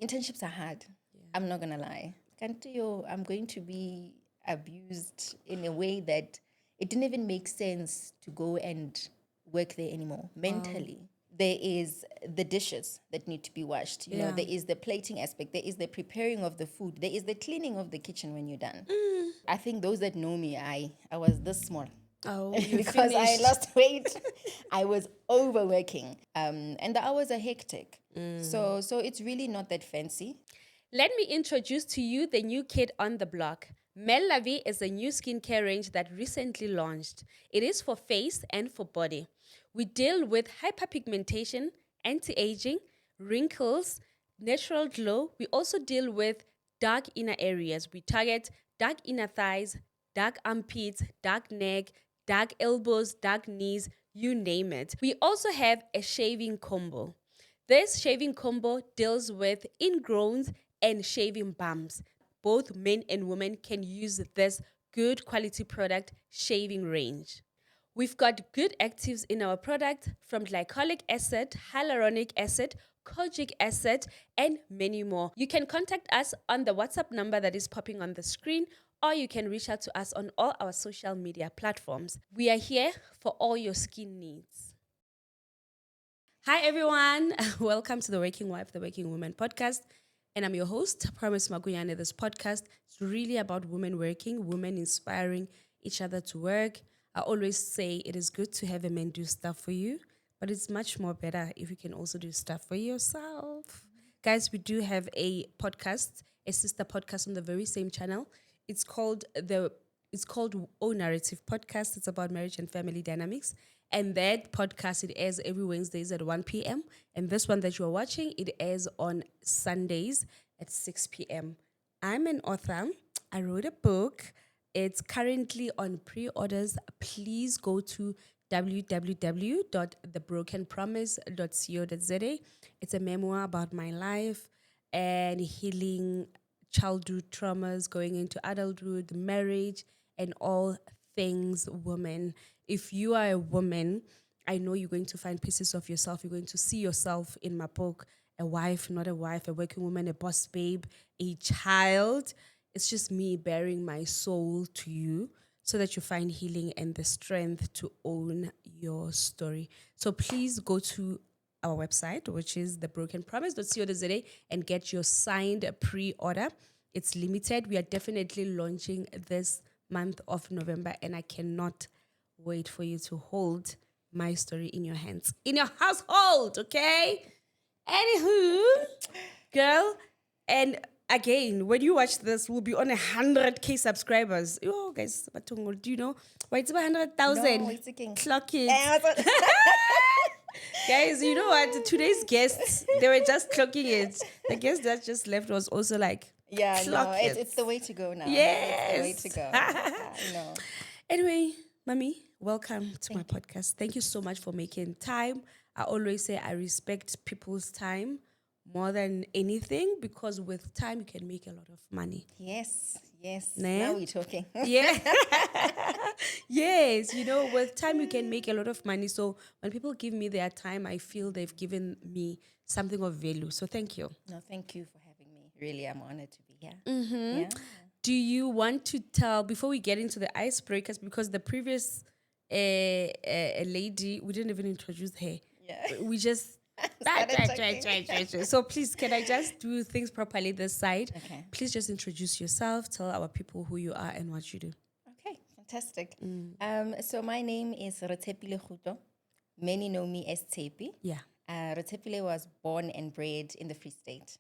internships are hard. I'm not gonna lie. Can't you? I'm going to be abused in a way that it didn't even make sense to go and work there anymore mentally. There is the dishes that need to be washed. You know, there is the plating aspect. There is the preparing of the food. There is the cleaning of the kitchen when you're done. I think those that know me, I was this small. Oh, you because I finished. lost weight. I was overworking. And the hours are hectic. So it's really not that fancy. Let me introduce to you the new kid on the block. Mel Lavi is a new skincare range that recently launched. It is for face and for body. We deal with hyperpigmentation, anti-aging, wrinkles, natural glow. We also deal with dark inner areas. We target dark inner thighs, dark armpits, dark neck, dark elbows, dark knees, you name it. We also have a shaving combo. This shaving combo deals with ingrowns and shaving bumps. Both men and women can use this good quality product shaving range. We've got good actives in our product from glycolic acid, hyaluronic acid, kojic acid, and many more. You can contact us on the WhatsApp number that is popping on the screen, or you can reach out to us on all our social media platforms. We are here for all your skin needs. Hi, everyone. Welcome to the Working Wife, the Working Woman podcast. And I'm your host, Promise Maguyane. This podcast is really about women working, women inspiring each other to work. I always say it is good to have a man do stuff for you, but it's much more better if you can also do stuff for yourself. Guys, we do have a podcast, a sister podcast on the very same channel. It's called O Narrative Podcast. It's about marriage and family dynamics. And that podcast, it airs every Wednesdays at 1 p.m. And this one that you're watching, it airs on Sundays at 6 p.m. I'm an author. I wrote a book. It's currently on pre-orders. Please go to www.thebrokenpromise.co.za. It's a memoir about my life and healing childhood traumas, going into adulthood, marriage, and all things women. If you are a woman, I know you're going to find pieces of yourself. You're going to see yourself in my book. A wife, not a wife, a working woman, a boss babe, a child. It's just me bearing my soul to you so that you find healing and the strength to own your story. So please go to our website, which is thebrokenpromise.co.za, and get your signed pre-order. It's limited. We are definitely launching this month of November, and I cannot wait for you to hold my story in your hands, in your household, okay? Anywho, girl, and again, when you watch this, we'll be on 100K subscribers. Oh, guys, do you know? Why it's 100,000? No, it's okay. Clock it. Guys, you know what? Today's guests, they were just clocking it. The guest that just left was also like, Yeah, no, clock it. it's the way to go now. Yes. It's the way to go. I know. Anyway, Mommy, welcome to my podcast. Thank you so much for making time. I always say I respect people's time more than anything because with time you can make a lot of money. Yes. Nah? Now we're talking. Yeah. Yes, you know, with time you can make a lot of money. So when people give me their time, I feel they've given me something of value. So thank you. No, thank you for having me. Really, I'm honored to be here. Mm-hmm. Yeah. Do you want to tell, before we get into the icebreakers, because the previous lady, we didn't even introduce her. Yeah. We just... So please, can I just do things properly this side? Okay. Please just introduce yourself, tell our people who you are and what you do. Okay, fantastic. So my name is RETSHEPILE on. Many know me as Tepi. Yeah. RETSHEPILE was born and bred in the Free State.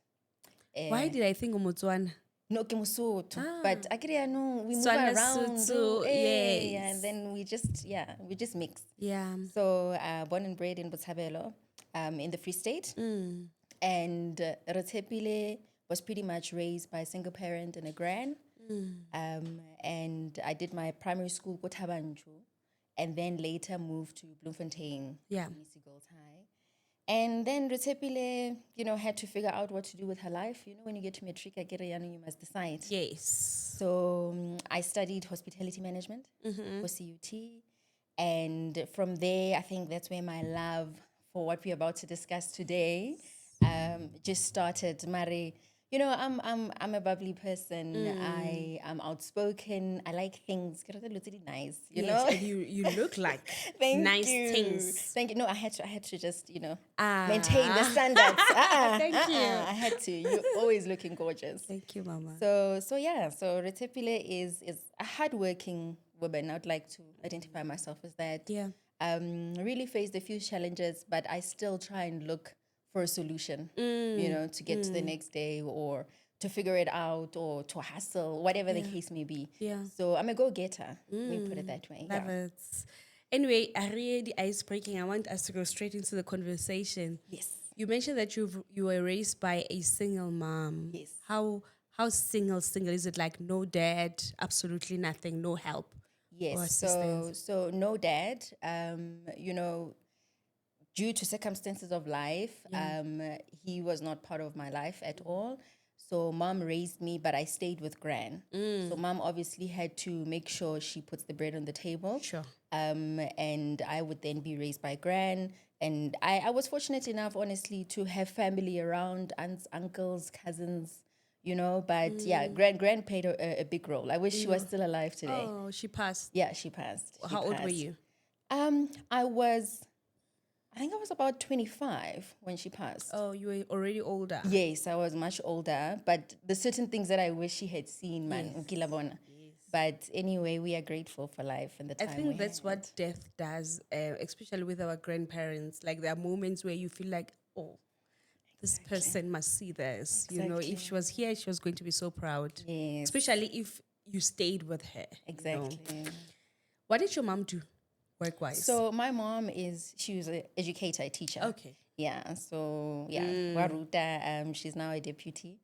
Why did I think Umutswana? No, ke Mosotho. But I know we move Tswana, around. Sotho, yes. Yeah, and then we just mix. Yeah. So born and bred in Botshabelo, in the Free State. And RETSHEPILE was pretty much raised by a single parent and a gran. And I did my primary school, Kotabanchu, and then later moved to Bloemfontein, Yeah. Missy Girls High. And then RETSHEPILE, had to figure out what to do with her life. When you get to matric, you must decide. Yes. So I studied hospitality management for CUT. And from there, I think that's where my love for what we're about to discuss today Just started. Mari, I'm a bubbly person. I am outspoken. I like things. Really nice. Yes, and you look like Thank nice you. things. Thank you. No, I had to just maintain the Ah, standards. thank you. I had to. You're always looking gorgeous. Thank you, Mama. So yeah. So Retshepile is a hardworking woman. I'd like to identify myself as that. Yeah. Really faced a few challenges, but I still try and look for a solution, to get to the next day or to figure it out or to hustle, whatever the case may be. Yeah. So I'm a go-getter. Let me put it that way. Love it. Anyway, the ice breaking. I want us to go straight into the conversation. Yes. You mentioned that you were raised by a single mom. Yes. How single is it? Like no dad, absolutely nothing, no help. Or Yes. assistance? So no dad. Due to circumstances of life, he was not part of my life at all. So mom raised me, but I stayed with gran. So mom obviously had to make sure she puts the bread on the table. Sure. And I would then be raised by gran. And I was fortunate enough, honestly, to have family around, aunts, uncles, cousins, But yeah, gran played a big role. I wish she was still alive today. Oh, she passed. Yeah, she passed. How old were you? I think I was about 25 when she passed. Oh, you were already older. Yes, I was much older, but the certain things that I wish she had seen, man, ukilabona. But anyway, we are grateful for life and the I time think we that's had. what death does, especially with our grandparents. Like there are moments where you feel like, oh, this person must see this. Exactly. If she was here, she was going to be so proud. Yes. Especially if you stayed with her. Exactly. What did your mom do work-wise? So my mom she was an educator, a teacher. Okay. Yeah. So yeah, Waruta. She's now a deputy.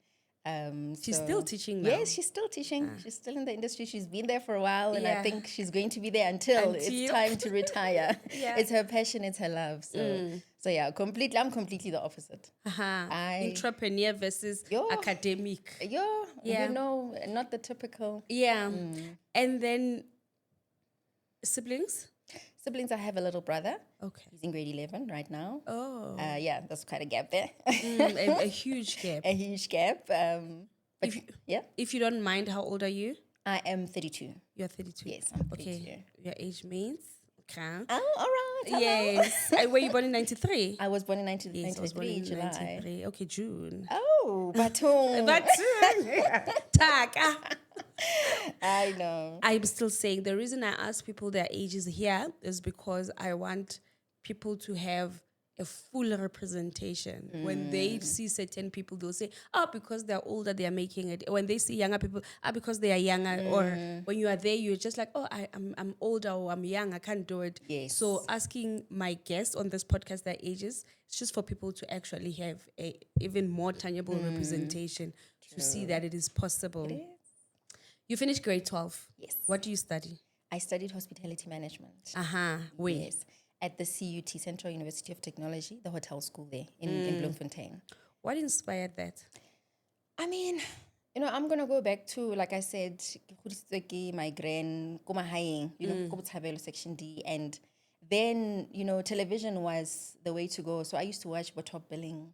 She's still teaching now. Yes, she's still teaching. She's still in the industry. She's been there for a while, and Yeah. I think she's going to be there until it's time to retire. Yeah. It's her passion, it's her love. So yeah, I'm completely the opposite. Entrepreneur versus academic. Yeah. Not the typical. Yeah. And then siblings? Siblings, I have a little brother. Okay. He's in grade 11 right now. Oh. Yeah, there's quite a gap there. A huge gap. A huge gap. But yeah. If you don't mind, how old are you? I am 32. You're 32. Yes, I'm 32. Okay. Your age means? Okay. Oh, all right. Hello. Yes. Were you born in 93? I was born in 93, Yes, I was born in July. 93. Okay, June. Oh, Batum. Taka. I know. I'm still saying the reason I ask people their ages here is because I want people to have a full representation. When they see certain people, they'll say, because they're older, they are making it. When they see younger people, because they are younger. Or when you are there, you're just like, I'm older or I'm young, I can't do it. Yes. So asking my guests on this podcast their ages, it's just for people to actually have a even more tangible representation to see that it is possible. It is. You finished grade 12. Yes. What do you study? I studied hospitality management. Where? Yes. At the CUT, Central University of Technology, the hotel school there in Bloemfontein. What inspired that? I mean, I'm going to go back to, like I said, my grand, Kobotshabelo Section D. And then, television was the way to go. So I used to watch Top Billing,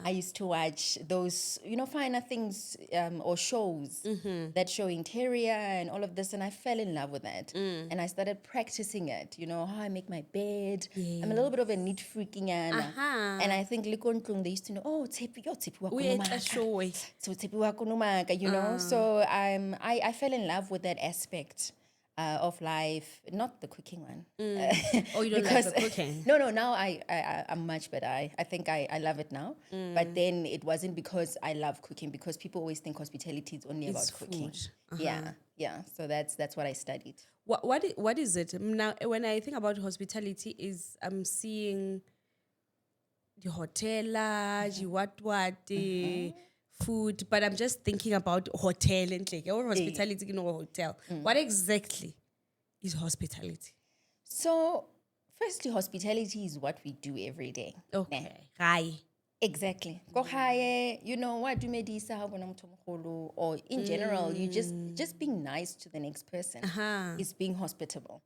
I used to watch those, finer things or shows that show interior and all of this. And I fell in love with that. And I started practicing it, how I make my bed. I'm a little bit of a neat freaking Anna. And I think they used to know, Tepi wakunumaka, So I fell in love with that aspect. Of life, not the cooking one. You don't like the cooking? No, now I'm much better. I think I love it now. But then it wasn't because I love cooking, because people always think hospitality is only about cooking. Yeah. So that's what I studied. What is it? Now, when I think about hospitality, I'm seeing the hotel, the food, but I'm just thinking about hotel and or hospitality, hotel. What exactly is hospitality? So, firstly, hospitality is what we do every day. Okay. Hi. Exactly. Go high, what do medisa or in general, you just being nice to the next person is being hospitable.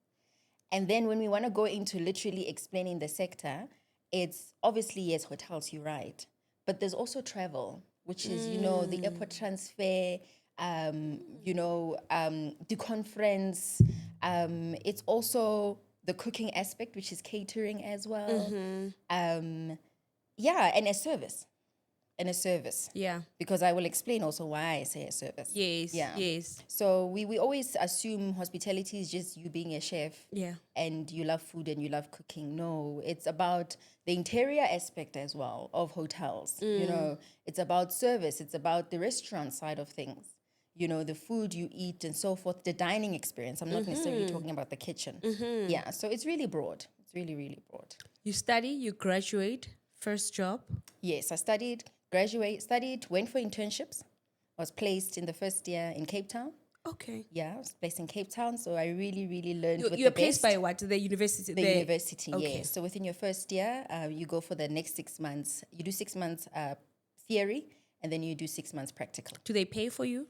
And then when we want to go into literally explaining the sector, it's obviously, yes, hotels, you're right. But there's also travel, which is, the airport transfer, the conference. It's also the cooking aspect, which is catering as well. Yeah, and a service. And a service. Yeah. Because I will explain also why I say a service. Yes. Yeah. Yes. So we always assume hospitality is just you being a chef. Yeah. And you love food and you love cooking. No, it's about the interior aspect as well of hotels. It's about service. It's about the restaurant side of things. The food you eat and so forth, the dining experience. I'm not necessarily talking about the kitchen. Yeah, so it's really broad. It's really, really broad. You study, you graduate, first job. Yes, I went for internships. I was placed in the first year in Cape Town. Okay. Yeah, I was placed in Cape Town, so I really, really learned with You're the placed best. by what? The university? The university, Okay. yes. So within your first year, you go for the next 6 months. You do 6 months theory, and then you do 6 months practical. Do they pay for you?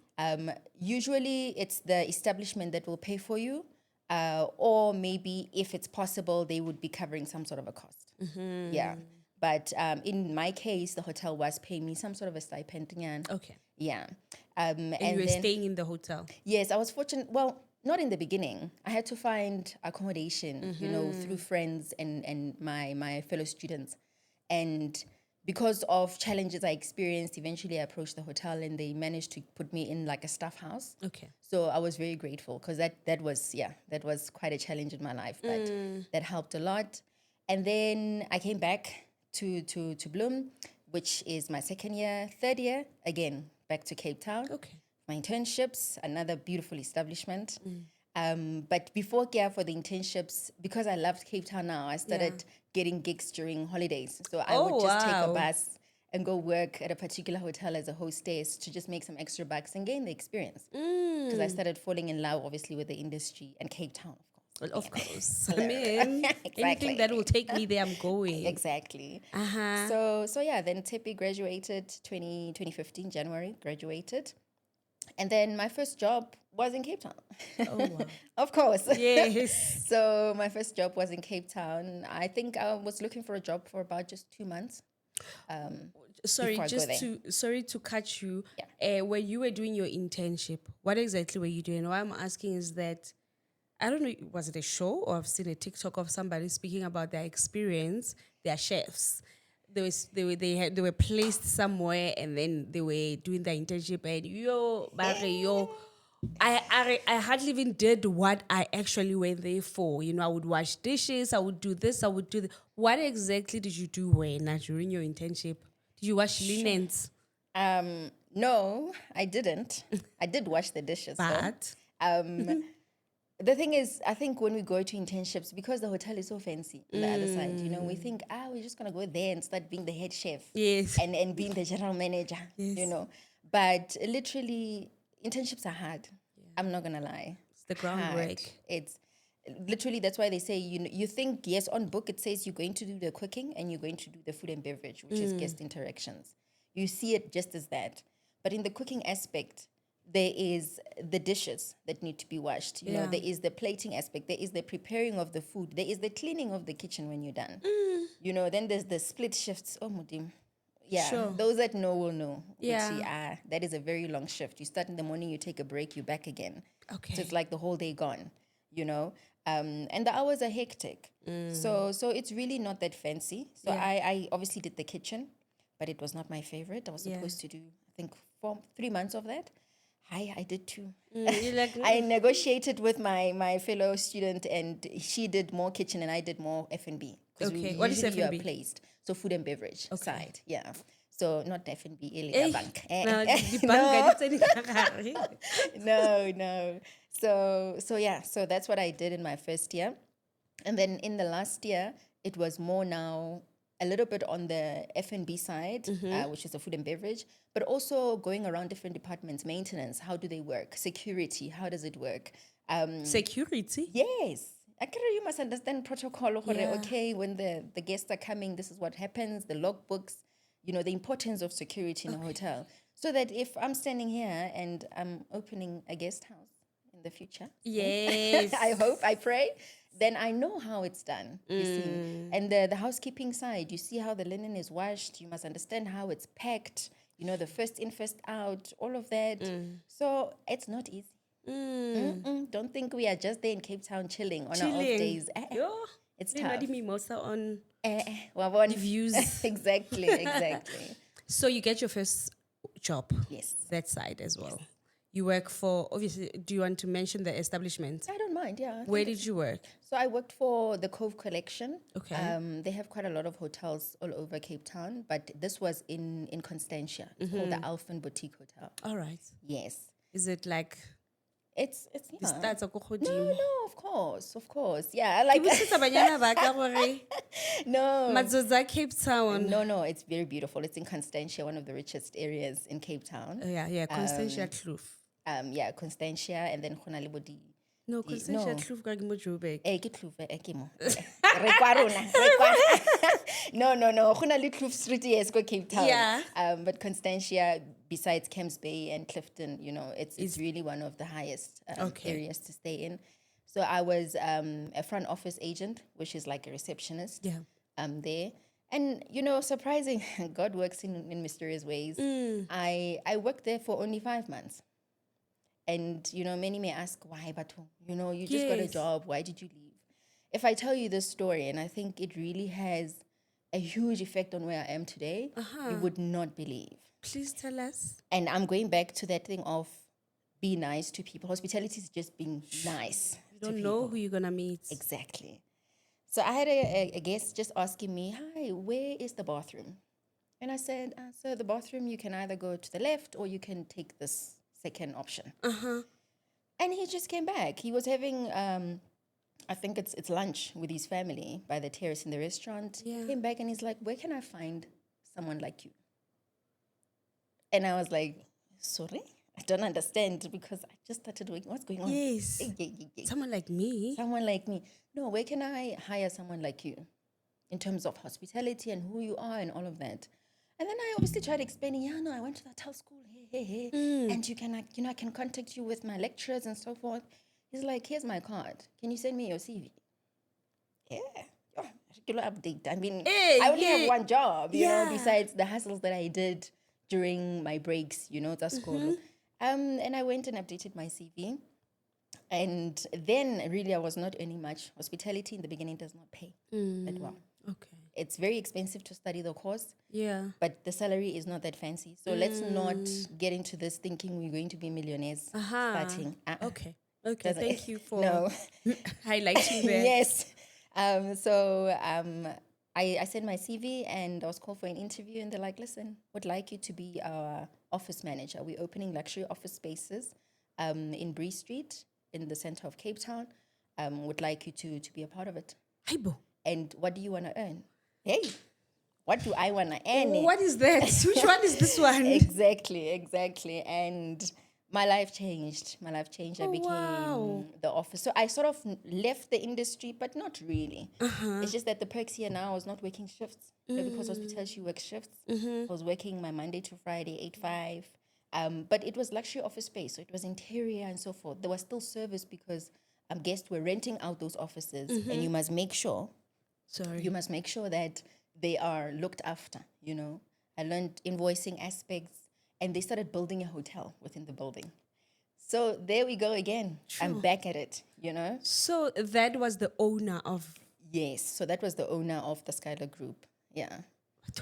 Usually, it's the establishment that will pay for you, or maybe if it's possible, they would be covering some sort of a cost. Yeah. But in my case, the hotel was paying me some sort of a stipend. Okay. Yeah. And you were staying in the hotel? Yes, I was fortunate. Well, not in the beginning. I had to find accommodation, through friends and my fellow students. And because of challenges I experienced, eventually I approached the hotel and they managed to put me in like a staff house. Okay. So I was very grateful because that was quite a challenge in my life, but that helped a lot. And then I came back to Bloem, which is my second year. Third year, again, back to Cape Town. Okay. My internships, another beautiful establishment. But before care for the internships, because I loved Cape Town now, I started getting gigs during holidays. So I would just take a bus and go work at a particular hotel as a hostess to just make some extra bucks and gain the experience. Because I started falling in love, obviously, with the industry and Cape Town, of course. Well, of course. I mean, anything that will take me there, I'm going. Exactly. So yeah, then Tepi graduated 2015, January, graduated. And then my first job was in Cape Town. Oh, wow. Of course. Yes. So my first job was in Cape Town. I think I was looking for a job for about just 2 months. Sorry, before I go sorry to cut you. When you were doing your internship, what exactly were you doing? What I'm asking is that, I don't know, was it a show or I've seen a TikTok of somebody speaking about their experience, their chefs. They were placed somewhere and then they were doing their internship and I hardly even did what I actually went there for. I would wash dishes, I would do this, I would do that. What exactly did you do during your internship? Did you wash linens? No, I didn't. I did wash the dishes. But The thing is, I think when we go to internships, because the hotel is so fancy on the other side, we think, we're just going to go there and start being the head chef. Yes. And being the general manager, Yes. But literally, internships are hard. I'm not going to lie. It's the groundwork. It's literally, that's why they say, you think, yes, on book, it says you're going to do the cooking and you're going to do the food and beverage, which is guest interactions. You see it just as that. But in the cooking aspect, there is the dishes that need to be washed. There is the plating aspect. There is the preparing of the food. There is the cleaning of the kitchen when you're done. Then there's the split shifts. Oh, Mudim. Yeah, Sure. Those that know will know. Yeah. That is a very long shift. You start in the morning, you take a break, you're back again. Okay. So it's like the whole day gone, and the hours are hectic. So it's really not that fancy. So I obviously did the kitchen, but it was not my favorite. I was supposed to do, I think, 3 months of that. I did too. I negotiated with my fellow student, and she did more kitchen and I did more F&B. Okay. What is usually F&B? You are placed. So food and beverage side. Yeah. So not F&B, bank. No. So that's what I did in my first year. And then in the last year, it was more now a little bit on the F&B side, which is the food and beverage, but also going around different departments, maintenance, how do they work? Security, how does it work? Security? Yes. You must understand protocol. Yeah. Okay, when the guests are coming, this is what happens, the logbooks, the importance of security in a hotel. So that if I'm standing here and I'm opening a guest house in the future. Yes. I hope, I pray then I know how it's done, you see. And the housekeeping side, you see how the linen is washed. You must understand how it's packed, the first in, first out, all of that. So it's not easy. Don't think we are just there in Cape Town chilling on our off days. Yo, It's doing tough. mimosa on The views. exactly. So you get your first job. Yes. That side as well. You work for, obviously, do you want to mention the establishment? I don't mind, yeah. Where did you work? So I worked for the Cove Collection. Okay. They have quite a lot of hotels all over Cape Town, but this was in Constantia. It's called the Alphen Boutique Hotel. All right. Yes. Is it like It's the yeah. stats are No, of course. Yeah, like no. Matzoza, Cape Town. No, it's very beautiful. It's in Constantia, one of the richest areas in Cape Town. Yeah, Constantia Kloof. Yeah, Constantia, and then Khonalibodi. No, Constantia Kloof ga ke mo Joburg. Ke Kloof ke mo. Re kwa rona. No. Khonali Kloof Street is go Cape Town. Yeah. But Constantia, besides Camps Bay and Clifton, it's really one of the highest areas to stay in. So I was a front office agent, which is like a receptionist. Yeah. There. And, surprising, God works in mysterious ways. I worked there for only 5 months. And, many may ask, why, but, you just got a job. Why did you leave? If I tell you this story, and I think it really has a huge effect on where I am today, you would not believe. Please tell us. And I'm going back to that thing of be nice to people. Hospitality is just being nice. You don't know who you're going to meet. Exactly. So I had a guest just asking me, hi, where is the bathroom? And I said, so the bathroom, you can either go to the left or you can take this second option. And he just came back. He was having, I think it's lunch with his family by the terrace in the restaurant. Yeah. He came back and he's like, where can I find someone like you? And I was like, sorry? I don't understand because I just started working. What's going on? Yes. Someone like me. Someone like me. No, where can I hire someone like you in terms of hospitality and who you are and all of that? And then I obviously tried explaining, I went to the hotel school, hey. And you can, I can contact you with my lecturers and so forth. He's like, here's my card. Can you send me your CV? Yeah. Regular update. I mean, I only have one job, besides the hassles that I did during my breaks, at school. And I went and updated my CV. And then really I was not earning much. Hospitality in the beginning does not pay that well. Okay. It's very expensive to study the course. Yeah. But the salary is not that fancy. So let's not get into this thinking we're going to be millionaires starting. Okay. Thank you for highlighting that. Yes. So I sent my CV and I was called for an interview and they're like, listen, would like you to be our office manager. We're opening luxury office spaces in Bree Street in the center of Cape Town. Would like you to be a part of it. Aibo. And what do you want to earn? Hey, what do I want to earn? What is that? Which one is this one? Exactly. And my life changed. I became the office. So I sort of left the industry, but not really. It's just that the perks here now, I was not working shifts. Because hospitality works shifts. I was working my Monday to Friday, 8-5. But it was luxury office space. So it was interior and so forth. There was still service because guests were renting out those offices. And you must make sure that they are looked after, I learned invoicing aspects and they started building a hotel within the building. So there we go again. True. I'm back at it, So that was the owner of... Yes. So that was the owner of the Skylar Group. Yeah.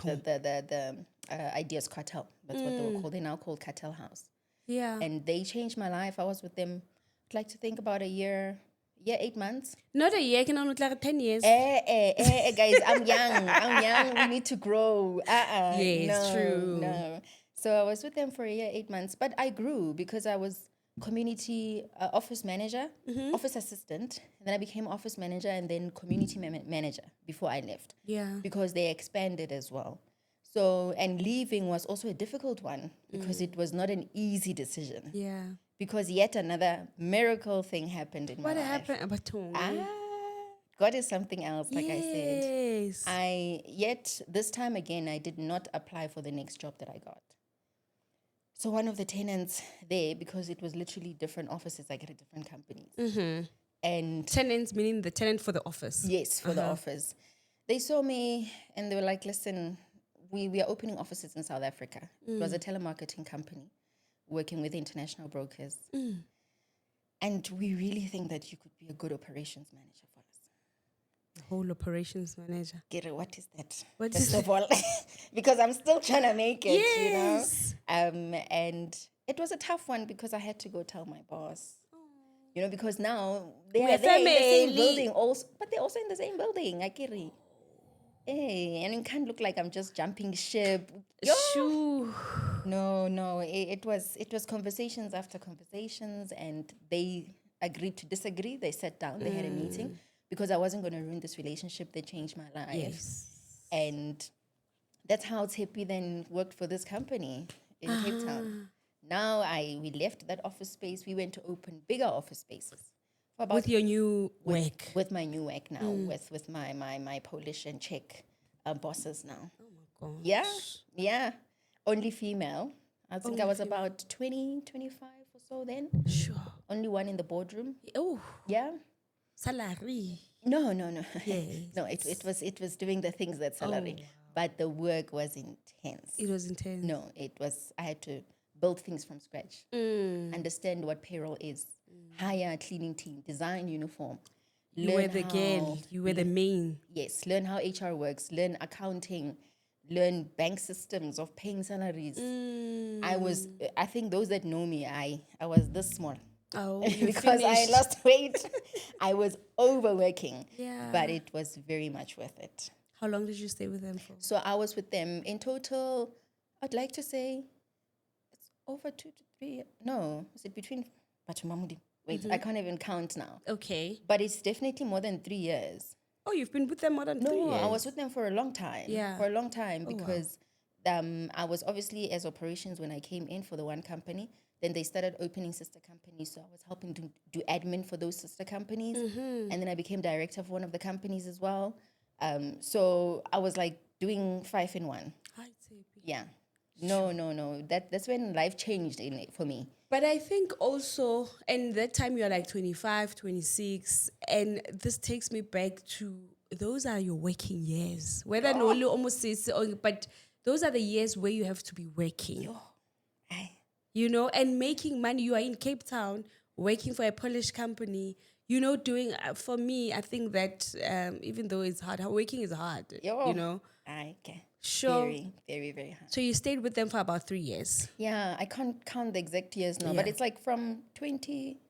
The Ideas Cartel. That's what they were called. They're now called Cartel House. Yeah. And they changed my life. I was with them, I'd like to think about a year, 8 months. Not a year, I can only like 10 years. Guys, I'm young. We need to grow. Yes, true. No. So I was with them for a year, 8 months. But I grew because I was community office manager, office assistant. And then I became office manager and then community manager before I left. Yeah. Because they expanded as well. So, and leaving was also a difficult one because it was not an easy decision. Yeah. Because yet another miracle thing happened in my life. What happened? God is something else, like I said. Yes. Yet this time again, I did not apply for the next job that I got. So one of the tenants there, because it was literally different offices, I get at different companies. And Tenants meaning the tenant for the office. yes, for the office. They saw me and they were like, listen, we are opening offices in South Africa. It was a telemarketing company working with international brokers. And we really think that you could be a good operations manager for us. Whole operations manager. Gary, what is that? What First is of all, because I'm still trying to make it, Yes. And it was a tough one because I had to go tell my boss. Because now We're they're in the same family. building also, but they're also in the same building, Akiri. Hey, and it can't look like I'm just jumping ship. Shoo. No, it was conversations after conversations, and they agreed to disagree. They sat down, they had a meeting because I wasn't going to ruin this relationship. They changed my life, Yes. and that's how Tshepi then worked for this company in Cape Town. Now we left that office space. We went to open bigger office spaces. For about With your new work. with my new work now, with my Polish and Czech bosses now. Oh my God. Yeah. Only female. I think I was about 20, 25 or so then. Sure. Only one in the boardroom. Oh, Yeah. salary. No. Yes. No, it was doing the things that salary. But the work was intense. It was intense. No, I had to build things from scratch. Understand what payroll is. Hire a cleaning team, design uniform. You were the girl. You were the main. Yes, learn how HR works, learn accounting, learn bank systems of paying salaries. I think those that know me, I was this small. Oh, because I lost weight. I was overworking. Yeah. But it was very much worth it. How long did you stay with them for? So I was with them in total, I'd like to say it's over 2 to 3 years. No, is it between Batumamudi? Wait, I can't even count now. Okay. But it's definitely more than 3 years. Oh, you've been with them more than 3 years? No, I was with them for a long time. Yeah. For a long time because I was obviously as operations when I came in for the one company. Then they started opening sister companies. So I was helping to do admin for those sister companies. And then I became director of one of the companies as well. So I was like doing 5 in 1. Hi, Tshepi. Yeah. No. That's when life changed for me. But I think also, and that time you're like 25, 26, and this takes me back to those are your working years. Whether Noli almost says, but those are the years where you have to be working. Aye. And making money. You are in Cape Town, working for a Polish company, doing, for me, I think that even though it's hard, working is hard, Aye, okay. Sure. Very, very, very hard. So you stayed with them for about 3 years. Yeah, I can't count the exact years now, but it's like from 20.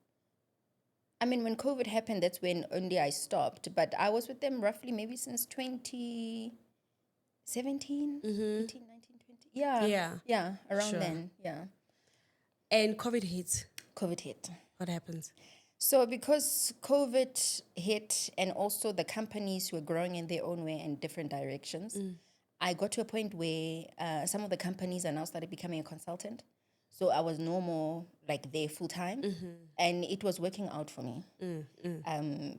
I mean, when COVID happened, that's when only I stopped. But I was with them roughly maybe since 2017, 18, 19, 20. Yeah, around then. Yeah. And COVID hits. COVID hit. What happens? So because COVID hit and also the companies were growing in their own way in different directions, I got to a point where some of the companies are now started becoming a consultant. So I was no more like there full time. And it was working out for me.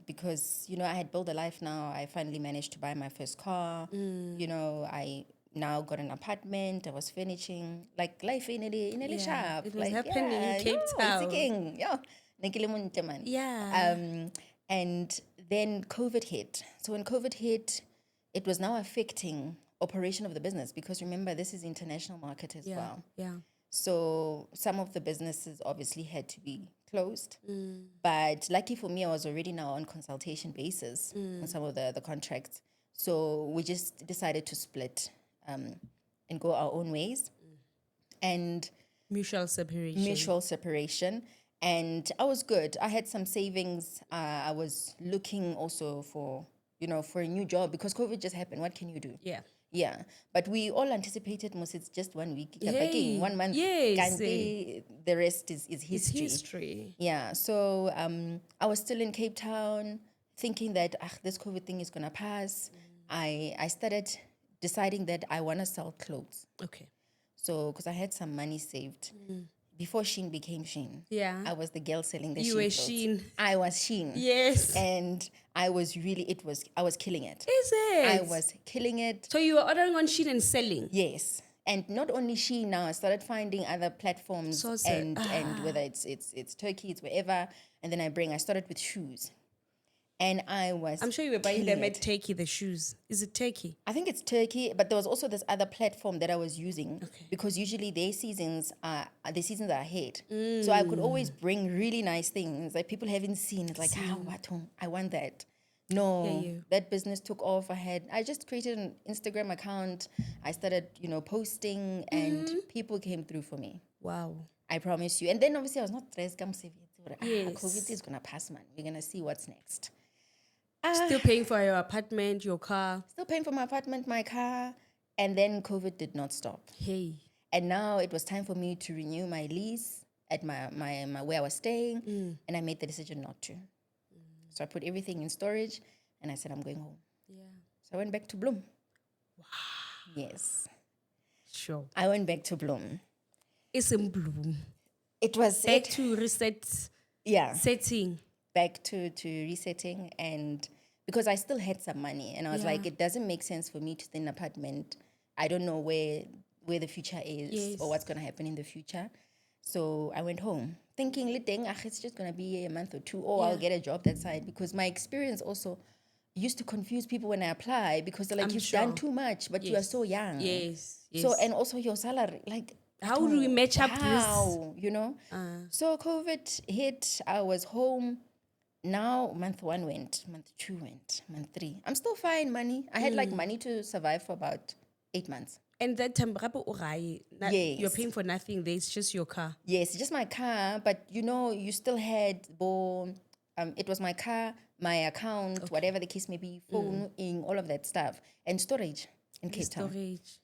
Because, I had built a life now. I finally managed to buy my first car. I now got an apartment. I was finishing. Like life in a sharp. It was like, happening in Cape Town. It's a king. Yeah. And then COVID hit. So when COVID hit, it was now affecting operation of the business because remember, this is international market as well. Yeah. So some of the businesses obviously had to be closed. But lucky for me, I was already now on consultation basis on some of the contracts. So we just decided to split and go our own ways. And Mutual separation. And I was good. I had some savings. I was looking also for a new job because COVID just happened. What can you do? Yeah. But we all anticipated it's just 1 week. Yay. 1 month. Yes. The rest is history. It's history. Yeah. So I was still in Cape Town thinking that this COVID thing is going to pass. I started deciding that I want to sell clothes. Okay. So because I had some money saved. Before Shein became Shein. Yeah. I was the girl selling the Shein. You were clothes. Shein. I was Shein. Yes. And I was killing it. Is it? I was killing it. So you were ordering on Shein and selling? Yes. And not only Shein now, I started finding other platforms and whether it's Turkey, it's wherever. And then I started with shoes. And I was I'm sure you were buying killing them at it. Turkey, the shoes. Is it Turkey? I think it's Turkey, but there was also this other platform that I was using Okay. because usually their seasons are ahead. So I could always bring really nice things that people haven't seen. It's like, how, what, I want that. No, Yeah. that business took off. I just created an Instagram account. I started, posting and people came through for me. Wow. I promise you. And then obviously I was not stressed. Yes. COVID is going to pass, man. We're going to see what's next. Still paying for your apartment, your car. Still paying for my apartment, my car. And then COVID did not stop. Hey. And now it was time for me to renew my lease at my where I was staying. And I made the decision not to. So I put everything in storage and I said, I'm going home. Yeah. So I went back to Bloom. Wow. Yes. Sure. I went back to Bloom. It's in bloom. It was Back to reset. Yeah. Setting. Back to resetting, and because I still had some money and I was like, it doesn't make sense for me to stay in an apartment. I don't know where the future is or what's going to happen in the future. So I went home thinking, it's just going to be a month or two, or I'll get a job that side, because my experience also used to confuse people when I apply because they're like, you've done too much, but you are so young. Yes. So, and also your salary, like, how do we match up this? So COVID hit, I was home. Now month 1 went, month 2 went, month 3. I'm still fine, money. I had like money to survive for about 8 months. And that time, you're paying for nothing. There's just your car. Yes, just my car. But you still had it was my car, my account, whatever the case may be, phone, all of that stuff, and storage in Cape Town. Storage.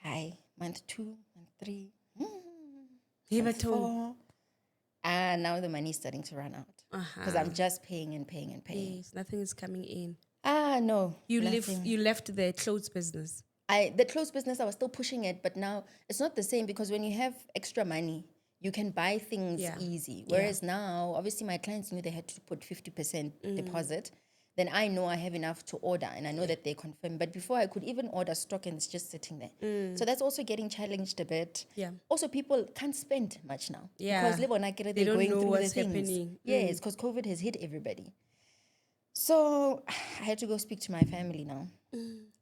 Hi, month 2, month 3, Month 4. Now the money is starting to run out. Because I'm just paying and paying and paying. Yes, nothing is coming in. No. You left the clothes business. The clothes business, I was still pushing it, but now it's not the same, because when you have extra money, you can buy things easy. Whereas now, obviously my clients knew they had to put 50% deposit. Then I know I have enough to order and I know that they confirm. But before I could even order stock and it's just sitting there. So that's also getting challenged a bit. Yeah. Also, people can't spend much now. Yeah. Because they're don't going know through what's the things. happening. Yes, because COVID has hit everybody. So I had to go speak to my family now.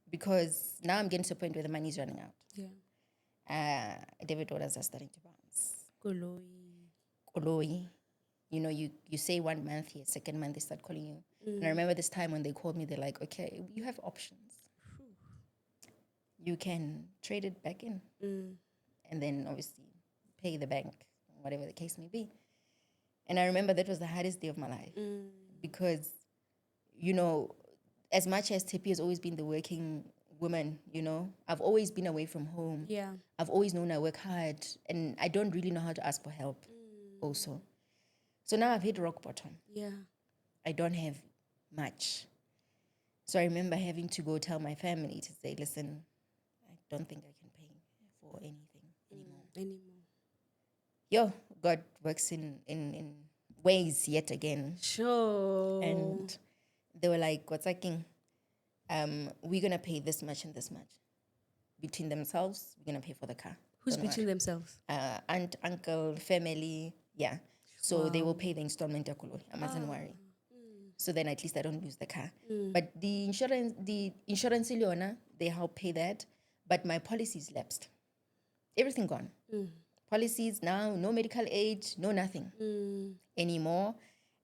Because now I'm getting to a point where the money's running out. Yeah. Debit orders are starting to bounce. Koloi. You say 1 month here, second month they start calling you. And I remember this time when they called me, they're like, okay, you have options. You can trade it back in. And then obviously pay the bank, whatever the case may be. And I remember that was the hardest day of my life. Because, as much as Tepi has always been the working woman, I've always been away from home. Yeah. I've always known I work hard and I don't really know how to ask for help also. So now I've hit rock bottom. Yeah. I don't have much. So I remember having to go tell my family to say, listen, I don't think I can pay for anything anymore. God works in ways yet again. Sure. And they were like, what's that king? We're going to pay this much and this much. Between themselves, we're going to pay for the car. Who's between themselves? Aunt, uncle, family, yeah. So they will pay the installment. I mustn't worry. So then at least I don't lose the car. But the insurance, they help pay that. But my policies lapsed. Everything gone. Policies now, no medical aid, no nothing anymore.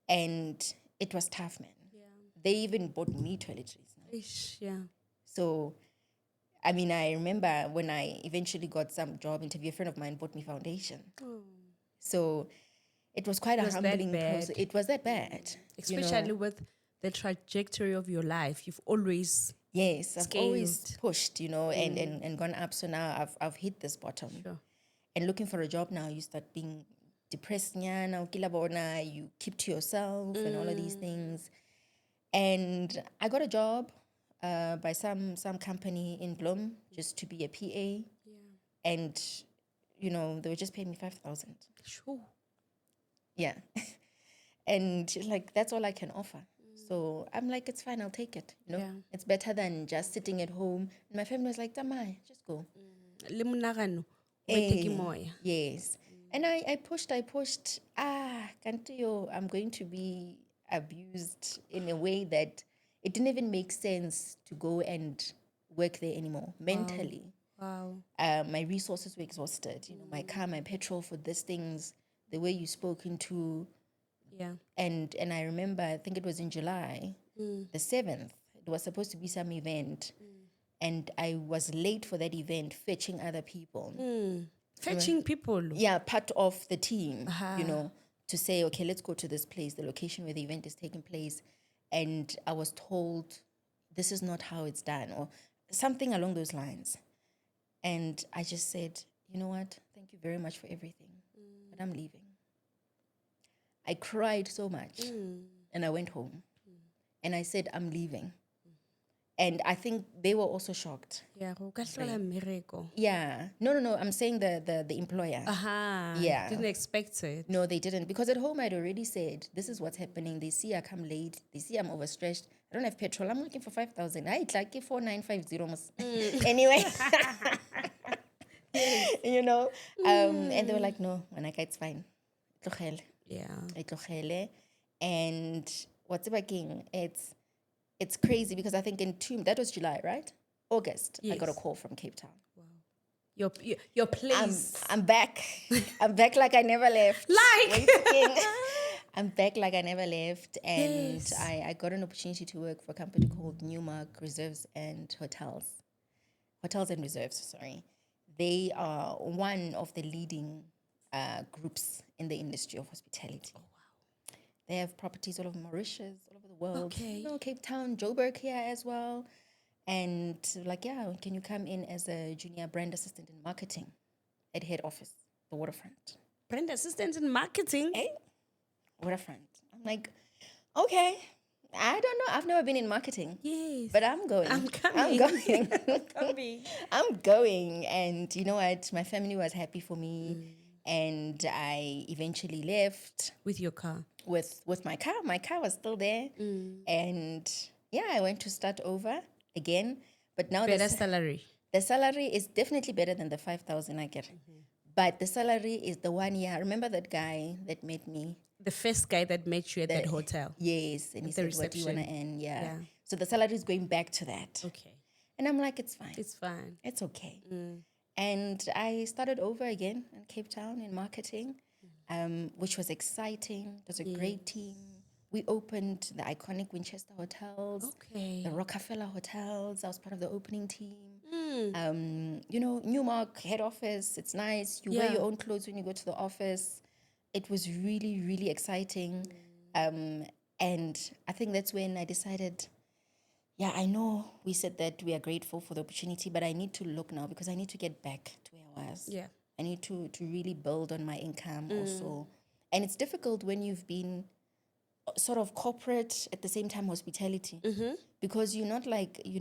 And it was tough, man. Yeah. They even bought me toiletries now. Yeah. So, I remember when I eventually got some job interview, a friend of mine bought me foundation. So it was quite a humbling process. It was that bad. Especially with the trajectory of your life. You've always I've always pushed, and gone up. So now I've hit this bottom. Sure. And looking for a job now, you start being depressed, you keep to yourself and all of these things. And I got a job by some company in Bloom just to be a PA. Yeah. And, they were just paying me 5,000. Sure. Yeah. And like, that's all I can offer. So I'm like, it's fine, I'll take it. It's better than just sitting at home. And my family was like, Tamai, just go. Yes. And I pushed. I'm going to be abused in a way that it didn't even make sense to go and work there anymore mentally. Wow. My resources were exhausted. My car, my petrol for these things, the way you spoken to, Yeah. and I remember, I think it was in July, the 7th. It was supposed to be some event, and I was late for that event, fetching other people. Fetching people. Yeah, part of the team, to say, okay, let's go to this place, the location where the event is taking place. And I was told, this is not how it's done, or something along those lines. And I just said, you know what? Thank you very much for everything, but I'm leaving. I cried so much, and I went home, and I said, I'm leaving. And I think they were also shocked. Yeah, go ka hlola mmereko. Yeah. No. I'm saying the employer. Yeah. Didn't expect it. No, they didn't. Because at home, I'd already said, this is what's happening. They see I come late. They see I'm overstretched. I don't have petrol. I'm looking for 5,000. I like 4,950. Anyway. And they were like, no, Manaka, it's fine. Yeah. And what's about King? It's crazy because I think that was July, right? August, I got a Yes. call from Cape Town. Your place. I'm back. I'm back like I never left. Like. I'm back like I never left. And Yes. I got an opportunity to work for a company called Newmark Reserves and Hotels. Hotels and Reserves, sorry. They are one of the leading groups in the industry of hospitality. Oh, wow. They have properties all over Mauritius, all over the world. Okay. Cape Town, Joburg here as well. And like, yeah, can you come in as a junior brand assistant in marketing at head office, the waterfront? Brand assistant in marketing. Hey, waterfront. I'm like, okay. I don't know. I've never been in marketing. Yes. But I'm going. I'm coming. I'm going. Coming. I'm going. And you know what? My family was happy for me. And I eventually left. With your car. With my car. My car was still there. And yeah, I went to start over again. But now Better salary. the salary is definitely better than the 5,000 I get. But the salary is the 1 year. I remember that guy that met me. The first guy that met you at that hotel. Yes. And he said, what do you want to earn? Yeah. Yeah. So the salary is going back to that. Okay. And I'm like, it's fine. It's fine. It's okay. And I started over again in Cape Town in marketing, which was exciting. It was a great team. We opened the iconic Winchester hotels, Okay. the Rockefeller hotels. I was part of the opening team. Newmark head office. It's nice. You wear your own clothes when you go to the office. It was really, really exciting. And I think that's when I decided, yeah, I know we said that we are grateful for the opportunity, but I need to look now because I need to get back to where I was. Yeah. I need to really build on my income also. And it's difficult when you've been sort of corporate at the same time hospitality because you're not like, you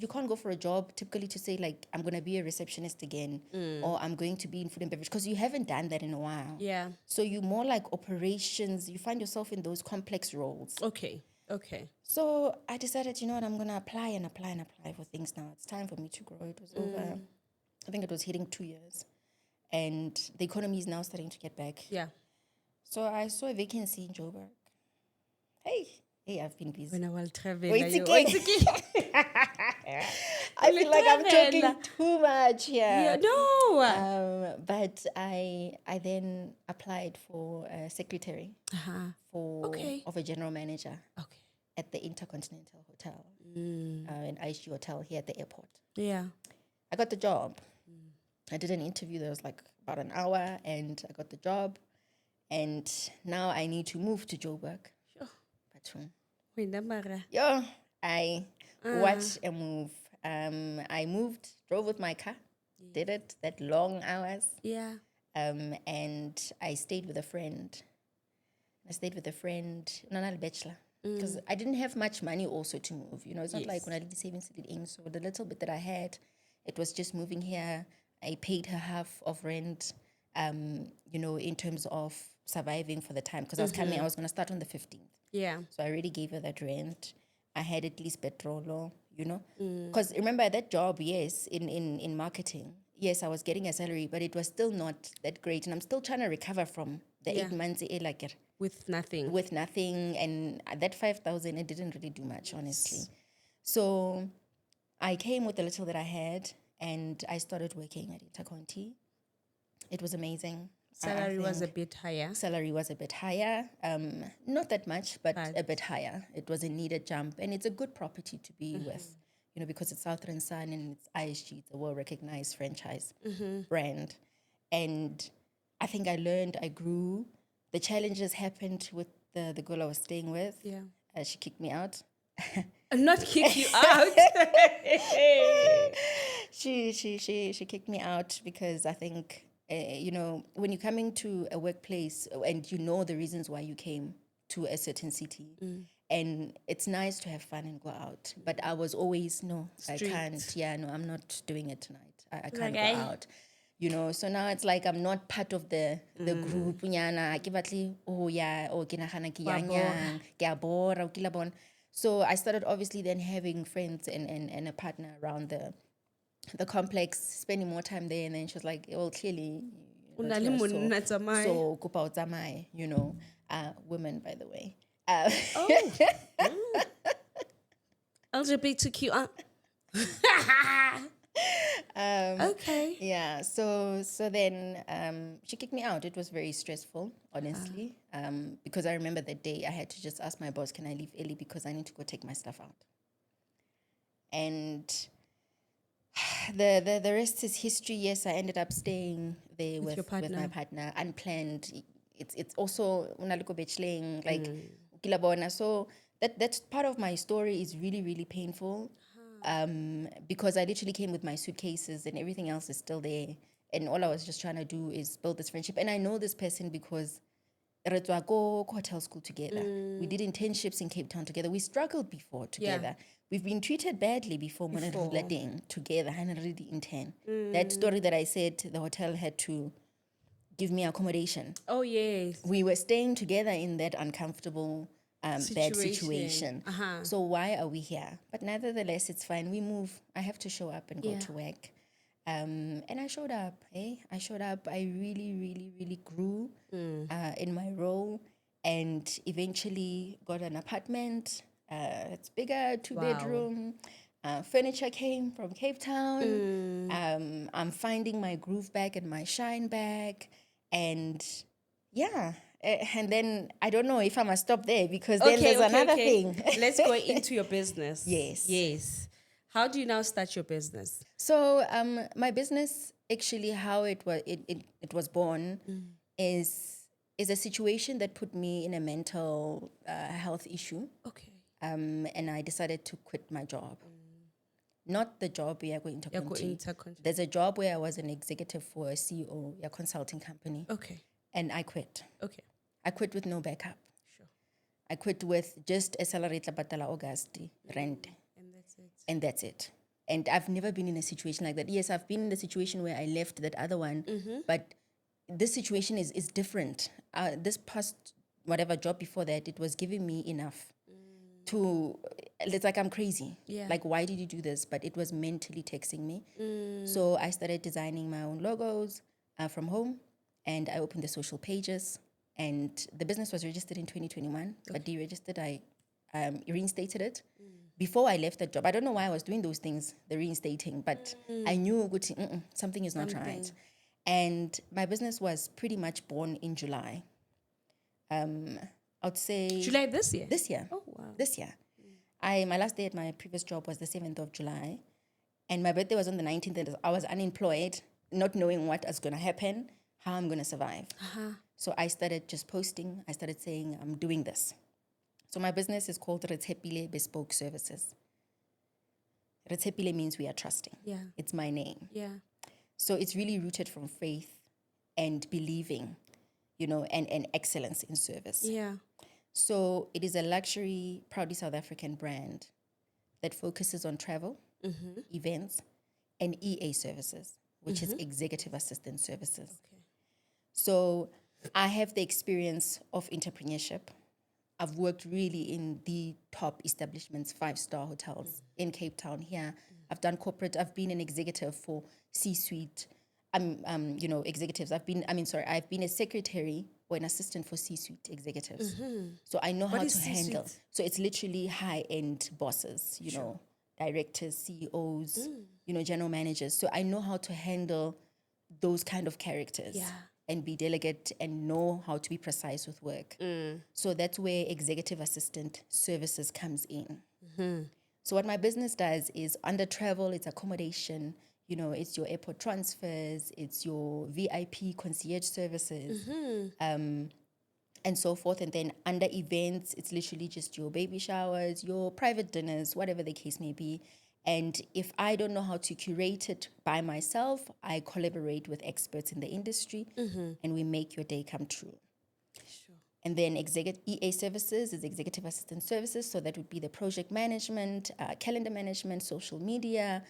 can't go for a job typically to say like, I'm going to be a receptionist again or I'm going to be in food and beverage because you haven't done that in a while. Yeah. So you're more like operations. You find yourself in those complex roles. Okay. So I decided, you know what, I'm going to apply for things now. It's time for me to grow. It was over, I think it was hitting 2 years. And the economy is now starting to get back. Yeah. So I saw a vacancy in Joburg. Hey, I've been busy. When I will travel. Wait, I feel like I'm talking too much here. Yeah, no. But I then applied for a secretary of a general manager at the Intercontinental Hotel, an ISG hotel here at the airport. Yeah. I got the job. I did an interview that was like about an hour, and I got the job. And now I need to move to Joburg. I watched a move. I moved, drove with my car, did it that long hours. Yeah. And I stayed with a friend. Nana bachelor. Because I didn't have much money also to move. It's not like when I did the savings in. So the little bit that I had, it was just moving here. I paid her half of rent, in terms of surviving for the time. Because I was coming, I was going to start on the 15th. Yeah. So I already gave her that rent. I had at least petrol, Because remember that job, yes, in marketing, yes, I was getting a salary, but it was still not that great. And I'm still trying to recover from the 8 months like With nothing. with nothing. And that 5,000, it didn't really do much, honestly. So I came with the little that I had, and I started working at Interconti. It was amazing. Salary was a bit higher. Salary was a bit higher. Not that much, but a bit higher. It was a needed jump. And it's a good property to be with, because it's Southern Sun and it's ISG. It's a well-recognized franchise brand. And I think I learned, I grew. The challenges happened with the girl I was staying with. Yeah. She kicked me out. Not kick you out. She kicked me out because I think, when you're coming to a workplace and you know the reasons why you came to a certain city, and it's nice to have fun and go out. But I was always, no, Strict. I can't. Yeah, no, I'm not doing it tonight. I can't go out. So now it's like I'm not part of the group. So I started obviously then having friends and a partner around the complex, spending more time there. And then she was like, well, clearly, so kupa utsamaye, women, by the way. LGBTQ. Okay. Yeah, so then she kicked me out. It was very stressful, honestly, because I remember that day I had to just ask my boss, can I leave early because I need to go take my stuff out. And the rest is history. Yes, I ended up staying there with my partner, unplanned. It's also unaliko bechling, like ukilabona. So that's part of my story is really, really painful. Because I literally came with my suitcases and everything else is still there. And all I was just trying to do is build this friendship. And I know this person because go hotel school together. We did internships in Cape Town together. We struggled before together. Yeah. We've been treated badly before. Together. That story that I said, the hotel had to give me accommodation. Oh, yes. We were staying together in that uncomfortable bad situation. So why are we here? But nevertheless, it's fine. We move. I have to show up and go to work. And I showed up. I showed up. I really, really, really grew in my role and eventually got an apartment. It's bigger, 2-bedroom. Furniture came from Cape Town. I'm finding my groove back and my shine back. And yeah. And then I don't know if I must stop there because then there's another thing. Let's go into your business. Yes. How do you now start your business? So my business, actually, how it was born is a situation that put me in a mental health issue. Okay. And I decided to quit my job. Not the job where I go into. There's a job where I was an executive for a CEO, a consulting company. Okay. And I quit. Okay. I quit with no backup. Sure. I quit with just a salary tlapatala August rent. And that's it. And that's it. And I've never been in a situation like that. Yes, I've been in the situation where I left that other one, but this situation is different. This past whatever job before that, it was giving me enough to, it's like I'm crazy. Yeah. Like, why did you do this? But it was mentally taxing me. So I started designing my own logos from home, and I opened the social pages. And the business was registered in 2021, but deregistered. I reinstated it before I left that job. I don't know why I was doing those things, the reinstating, but I knew something is not right. And my business was pretty much born in July. I'd say July this year? This year. Oh, wow. This year. My last day at my previous job was the 7th of July. And my birthday was on the 19th. And I was unemployed, not knowing what was going to happen, how I'm going to survive. So I started just posting. I started saying, I'm doing this. So my business is called RETSHEPILE Bespoke Services. RETSHEPILE means we are trusting. Yeah. It's my name. Yeah. So it's really rooted from faith and believing, and excellence in service. Yeah. So it is a luxury, proudly South African brand that focuses on travel, events, and EA services, which is executive assistant services. Okay. So I have the experience of entrepreneurship. I've worked really in the top establishments, 5-star hotels in Cape Town here. I've done corporate. I've been an executive for C-suite executives. I've been a secretary or an assistant for C-suite executives. So I know What how is to handle. C-suite? So it's literally high-end bosses, directors, CEOs, general managers. So I know how to handle those kind of characters Yeah. and be delicate and know how to be precise with work. So that's where executive assistant services comes in. So what my business does is under travel, it's accommodation, it's your airport transfers, it's your VIP concierge services, and so forth. And then under events, it's literally just your baby showers, your private dinners, whatever the case may be. And if I don't know how to curate it by myself, I collaborate with experts in the industry and we make your day come true. Sure. And then EA services is executive assistant services. So that would be the project management, calendar management, social media,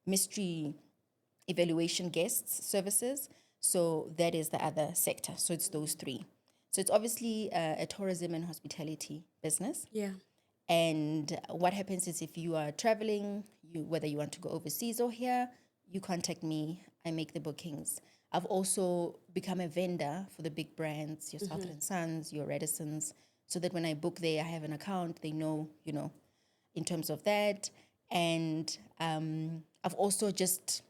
mystery evaluation guests services. So that is the other sector. So it's those three. So it's obviously a tourism and hospitality business. Yeah. And what happens is if you are traveling, whether you want to go overseas or here, you contact me. I make the bookings. I've also become a vendor for the big brands, your Southern Sons, your Redisons, so that when I book there, I have an account. They know, in terms of that. And I've also just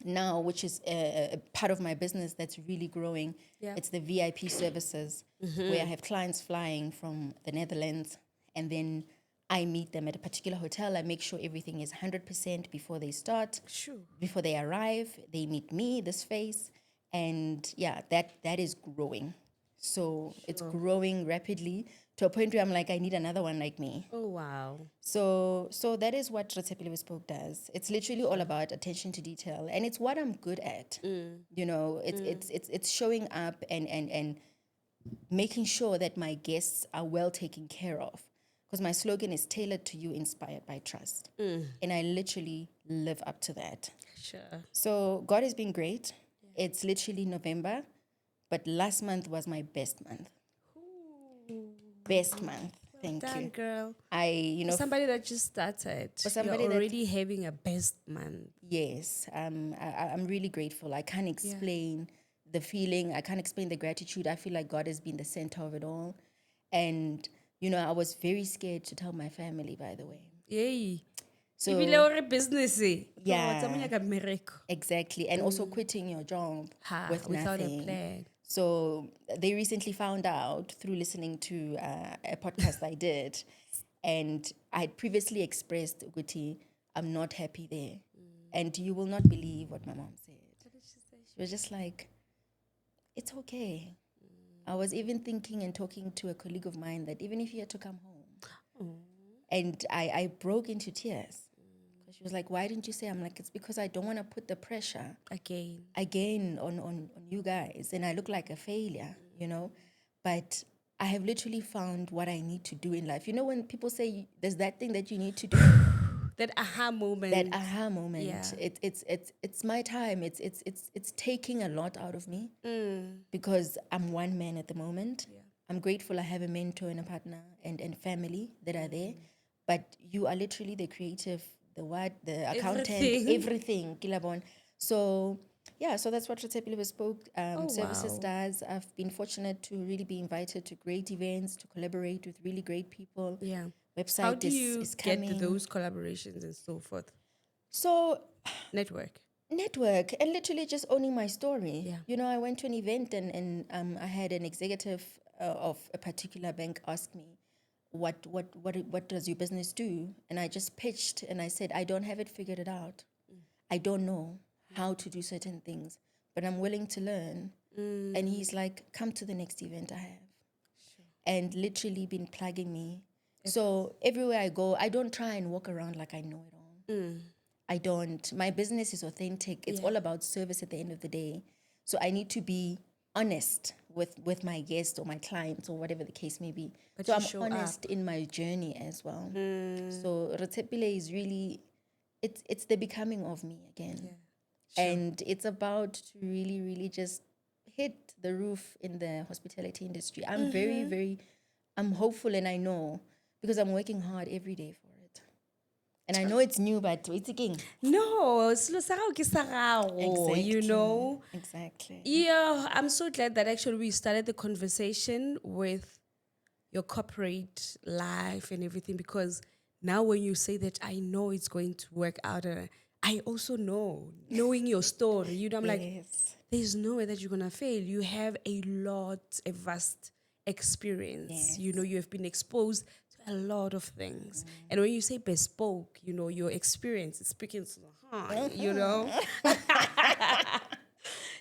now, which is a part of my business that's really growing, it's the VIP services where I have clients flying from the Netherlands and then I meet them at a particular hotel. I make sure everything is 100% before they start. Sure. Before they arrive, they meet me, this face. And yeah, that is growing. So it's growing rapidly to a point where I'm like, I need another one like me. Oh, wow. So that is what RETSHEPILE Bespoke does. It's literally all about attention to detail, and it's what I'm good at. It's showing up and making sure that my guests are well taken care of. Because my slogan is tailored to you, inspired by trust, and I literally live up to that. Sure. So God has been great. It's literally November, but last month was my best month. Best month. Thank Done, you. girl. For somebody that just started, somebody you're already having a best month. Yes, I'm really grateful. I can't explain the feeling. I can't explain the gratitude. I feel like God has been the center of it all. And, I was very scared to tell my family, by the way. Yay. So, business. yeah, exactly. And also quitting your job with without nothing. a plan. So they recently found out through listening to a podcast I did. And I had previously expressed, Uguti, I'm not happy there. And you will not believe what my mom said. She was just like, it's okay. I was even thinking and talking to a colleague of mine that even if you had to come home. And I broke into tears. She was like, why didn't you say? I'm like, it's because I don't want to put the pressure again on you guys. And I look like a failure, But I have literally found what I need to do in life. When people say there's that thing that you need to do. That aha moment. Yeah. It's my time. It's taking a lot out of me because I'm one man at the moment. Yeah. I'm grateful I have a mentor and a partner and family that are there. But you are literally the creative, the accountant, everything. Kilabon. So that's what RETSHEPILE Bespoke services does. I've been fortunate to really be invited to great events, to collaborate with really great people. Yeah. Website How do you is coming. get those collaborations and so forth? So network and literally just owning my story. Yeah. I went to an event and I had an executive of a particular bank ask me, what does your business do? And I just pitched and I said, I don't have it figured out. I don't know how to do certain things, but I'm willing to learn. And he's like, come to the next event I have. Sure. And literally been plugging me. So everywhere I go, I don't try and walk around like I know it all. I don't. My business is authentic. It's all about service at the end of the day. So I need to be honest with my guests or my clients or whatever the case may be. But so I'm honest in my journey as well. So RETSHEPILE is really, it's the becoming of me again. Yeah. Sure. And it's about to really, really just hit the roof in the hospitality industry. I'm very, very, I'm hopeful and I know because I'm working hard every day for it. And I know it's new, but it's again. No, selo sa gago ke sa gago, you know. Exactly. Yeah, I'm so glad that actually we started the conversation with your corporate life and everything, because now when you say that, I know it's going to work out. I also know, knowing your story, you know, I'm like, Yes. there's no way that you're going to fail. You have a vast experience. You know, you have been exposed to a lot of things. And when you say bespoke, you know, your experience is speaking to the heart, you know.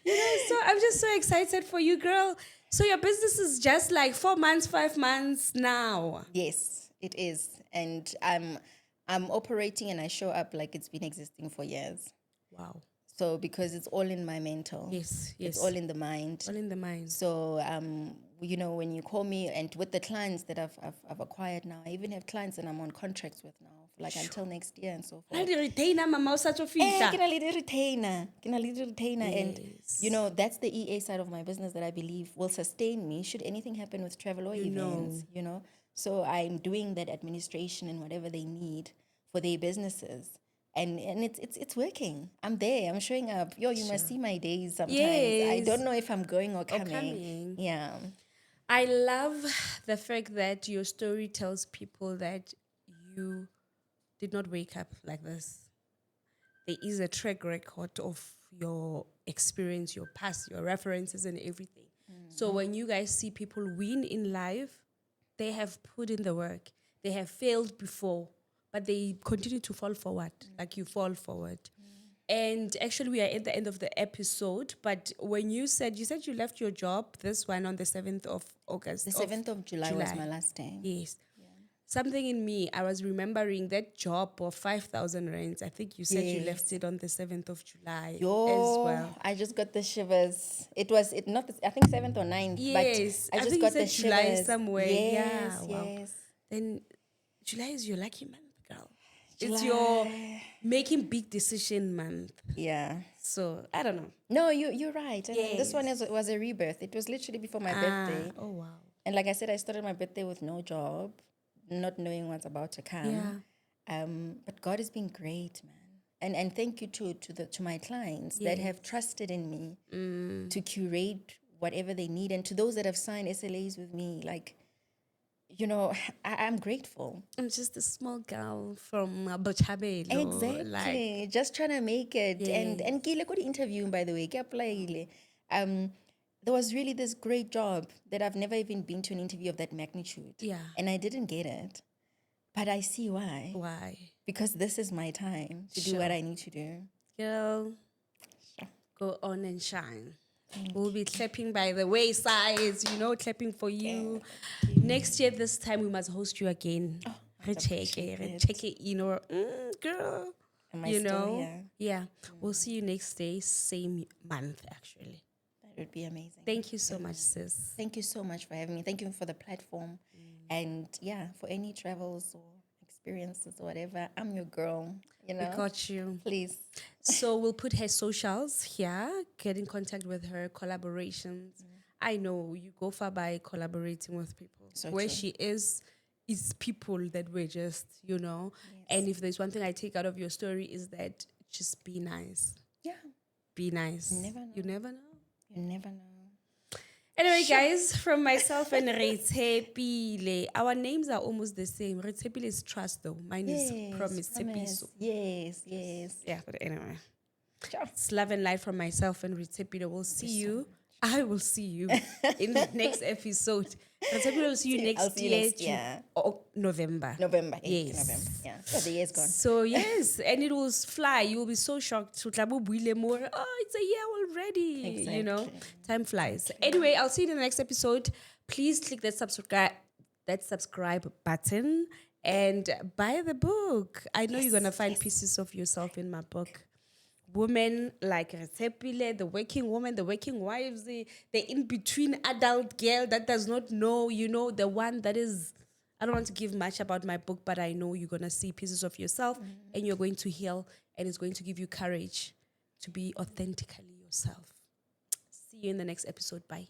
You know, so I'm just so excited for you, girl. So your business is just like 4 months, 5 months now. Yes, it is. And I'm operating and I show up like it's been existing for years. Wow. So because it's all in my mental. Yes. It's all in the mind. All in the mind. So you know, when you call me, and with the clients that I've acquired now, I even have clients that I'm on contracts with now, like until next year and so forth. Retainer, mama, Ke na le retainer. And Yes. you know, that's the EA side of my business that I believe will sustain me should anything happen with travel or events, you know. So I'm doing that administration and whatever they need for their businesses. And it's working. I'm there. I'm showing up. Yo, you must see my days sometimes. I Yes. don't know if I'm going or coming. coming. Yeah. I love the fact that your story tells people that you did not wake up like this. There is a track record of your experience, your past, your references, and everything. So when you guys see people win in life, they have put in the work. They have failed before, but they continue to fall forward, like you fall forward. And actually, we are at the end of the episode. But when you said you left your job, this one on the 7th of August. The 7th of July was my last day. Yes. Something in me, I was remembering that job of 5,000 rands. I think you said you left it on the 7th of July as well. I just got the shivers. It was not. I think 7th or 9th. Yes, but I just think got you the said July shivers somewhere. Yes, Yeah, wow. yes. Then July is your lucky month, girl. It's your making big decision month. Yeah. So I don't know. No, you're right. And this one was a rebirth. It was literally before my birthday. Oh wow. And like I said, I started my birthday with no job, not knowing what's about to come. Yeah. But God has been great, man. And thank you to my clients that have trusted in me to curate whatever they need, and to those that have signed SLAs with me, like, you know, I'm grateful. I'm just a small girl from Bochabelo. Exactly. Like, just trying to make it. And ke ile ko di-interview, by the way, ke apply-ile. There was really this great job that I've never even been to an interview of that magnitude. Yeah. And I didn't get it. But I see why. Why? Because this is my time to do what I need to do. Girl, go on and shine. We'll be clapping by the waysides, you know, clapping for you. Next year, this time, we must host you again. Check it, you know, girl. Am I still here? Yeah. We'll see you next day, same month, actually. That would be amazing. Thank you so much, sis. Thank you so much for having me. Thank you for the platform. And yeah, for any travels or experiences or whatever, I'm your girl. You know? We got you. Please. So we'll put her socials here, get in contact with her, collaborations. I know you go far by collaborating with people. So where true. she is people that we're just, you know. And if there's one thing I take out of your story is that just be nice. Yeah. Be nice. You never know. You never know. You never know. Anyway, guys, from myself and RETSHEPILE, our names are almost the same. RETSHEPILE is trust, though. Mine is promise. Tepiso. Yes. Yeah, but anyway. Ciao. It's love and light from myself and RETSHEPILE. We'll see you. I will see you in the next episode. RETSHEPILE will see you next year. November. November. 8th Yes. November. Yeah. So the year's gone. So, yes, and it will fly. You will be so shocked. So, it's a year already. Exactly. You know, time flies. Anyway, I'll see you in the next episode. Please click that subscribe button and buy the book. I know you're going to find pieces of yourself in my book. Women like RETSHEPILE, the working woman, the working wives, the in-between adult girl that does not know, you know, the one that is... I don't want to give much about my book, but I know you're going to see pieces of yourself and you're going to heal, and it's going to give you courage to be authentically yourself. See you in the next episode. Bye.